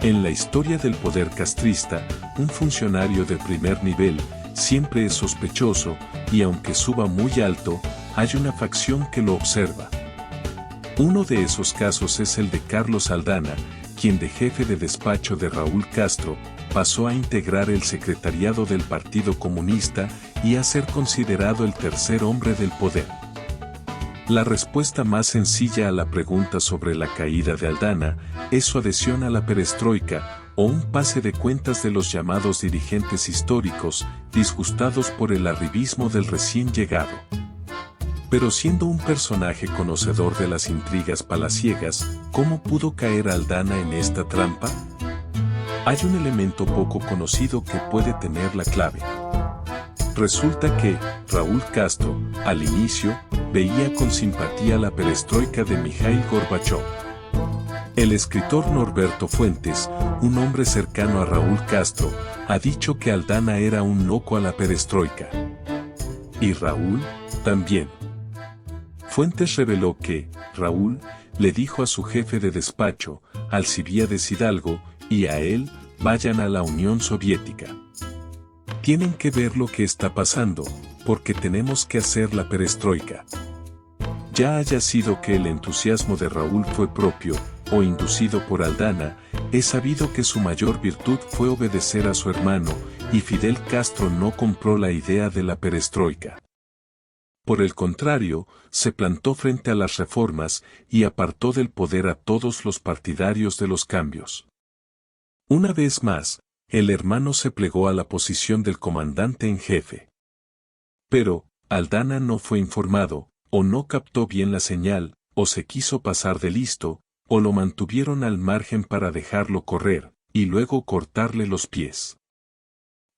En la historia del poder castrista, un funcionario de primer nivel siempre es sospechoso, y aunque suba muy alto, hay una facción que lo observa. Uno de esos casos es el de Carlos Aldana, quien de jefe de despacho de Raúl Castro, pasó a integrar el secretariado del Partido Comunista y a ser considerado el tercer hombre del poder. La respuesta más sencilla a la pregunta sobre la caída de Aldana es su adhesión a la perestroika, o un pase de cuentas de los llamados dirigentes históricos, disgustados por el arribismo del recién llegado. Pero siendo un personaje conocedor de las intrigas palaciegas, ¿cómo pudo caer Aldana en esta trampa? Hay un elemento poco conocido que puede tener la clave. Resulta que Raúl Castro, al inicio, veía con simpatía la perestroika de Mikhail Gorbachov. El escritor Norberto Fuentes, un hombre cercano a Raúl Castro, ha dicho que Aldana era un loco a la perestroika. Y Raúl, también. Fuentes reveló que Raúl le dijo a su jefe de despacho, Alcibíades Hidalgo, y a él, vayan a la Unión Soviética. Tienen que ver lo que está pasando, porque tenemos que hacer la perestroika. Ya haya sido que el entusiasmo de Raúl fue propio, o inducido por Aldana, es sabido que su mayor virtud fue obedecer a su hermano, y Fidel Castro no compró la idea de la perestroika. Por el contrario, se plantó frente a las reformas y apartó del poder a todos los partidarios de los cambios. Una vez más, el hermano se plegó a la posición del comandante en jefe. Pero, Aldana no fue informado, o no captó bien la señal, o se quiso pasar de listo, o lo mantuvieron al margen para dejarlo correr, y luego cortarle los pies.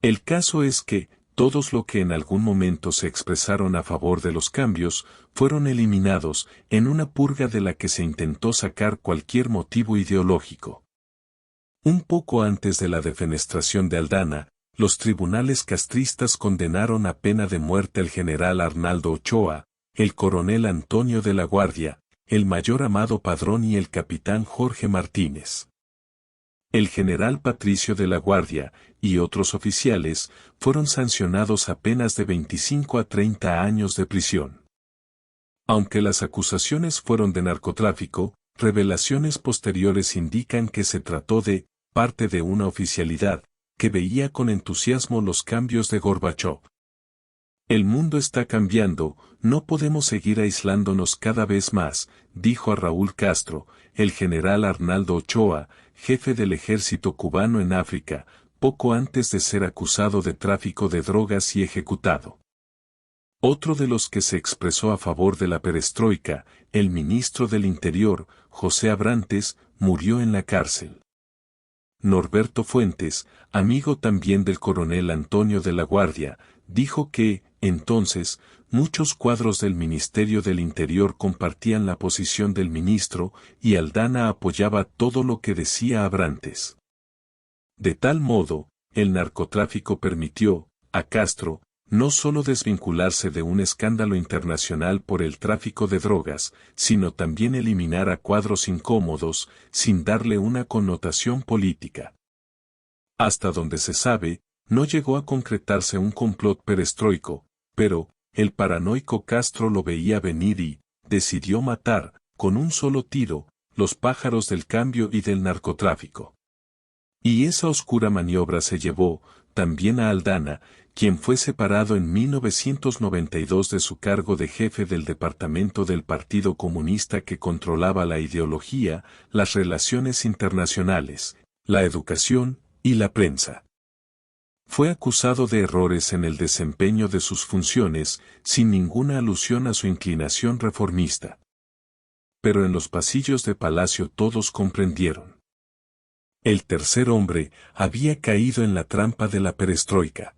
El caso es que, todos los que en algún momento se expresaron a favor de los cambios, fueron eliminados, en una purga de la que se intentó sacar cualquier motivo ideológico. Un poco antes de la defenestración de Aldana, los tribunales castristas condenaron a pena de muerte al general Arnaldo Ochoa, el coronel Antonio de la Guardia, el mayor Amado Padrón y el capitán Jorge Martínez. El general Patricio de la Guardia y otros oficiales fueron sancionados a penas de 25 a 30 años de prisión. Aunque las acusaciones fueron de narcotráfico, revelaciones posteriores indican que se trató de parte de una oficialidad que veía con entusiasmo los cambios de Gorbachov. El mundo está cambiando, no podemos seguir aislándonos cada vez más, dijo a Raúl Castro, el general Arnaldo Ochoa, jefe del ejército cubano en África, poco antes de ser acusado de tráfico de drogas y ejecutado. Otro de los que se expresó a favor de la perestroika, el ministro del Interior, José Abrantes, murió en la cárcel. Norberto Fuentes, amigo también del coronel Antonio de la Guardia, dijo que, entonces, muchos cuadros del Ministerio del Interior compartían la posición del ministro y Aldana apoyaba todo lo que decía Abrantes. De tal modo, el narcotráfico permitió, a Castro, no solo desvincularse de un escándalo internacional por el tráfico de drogas, sino también eliminar a cuadros incómodos, sin darle una connotación política. Hasta donde se sabe, no llegó a concretarse un complot perestroico, pero, el paranoico Castro lo veía venir y, decidió matar, con un solo tiro, los pájaros del cambio y del narcotráfico. Y esa oscura maniobra se llevó, también a Aldana, quien fue separado en 1992 de su cargo de jefe del departamento del Partido Comunista que controlaba la ideología, las relaciones internacionales, la educación y la prensa. Fue acusado de errores en el desempeño de sus funciones, sin ninguna alusión a su inclinación reformista. Pero en los pasillos de Palacio todos comprendieron. El tercer hombre había caído en la trampa de la perestroika.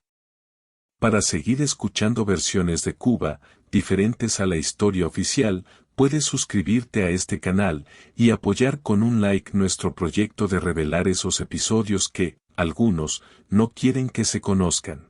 Para seguir escuchando versiones de Cuba, diferentes a la historia oficial, puedes suscribirte a este canal y apoyar con un like nuestro proyecto de revelar esos episodios que, algunos, no quieren que se conozcan.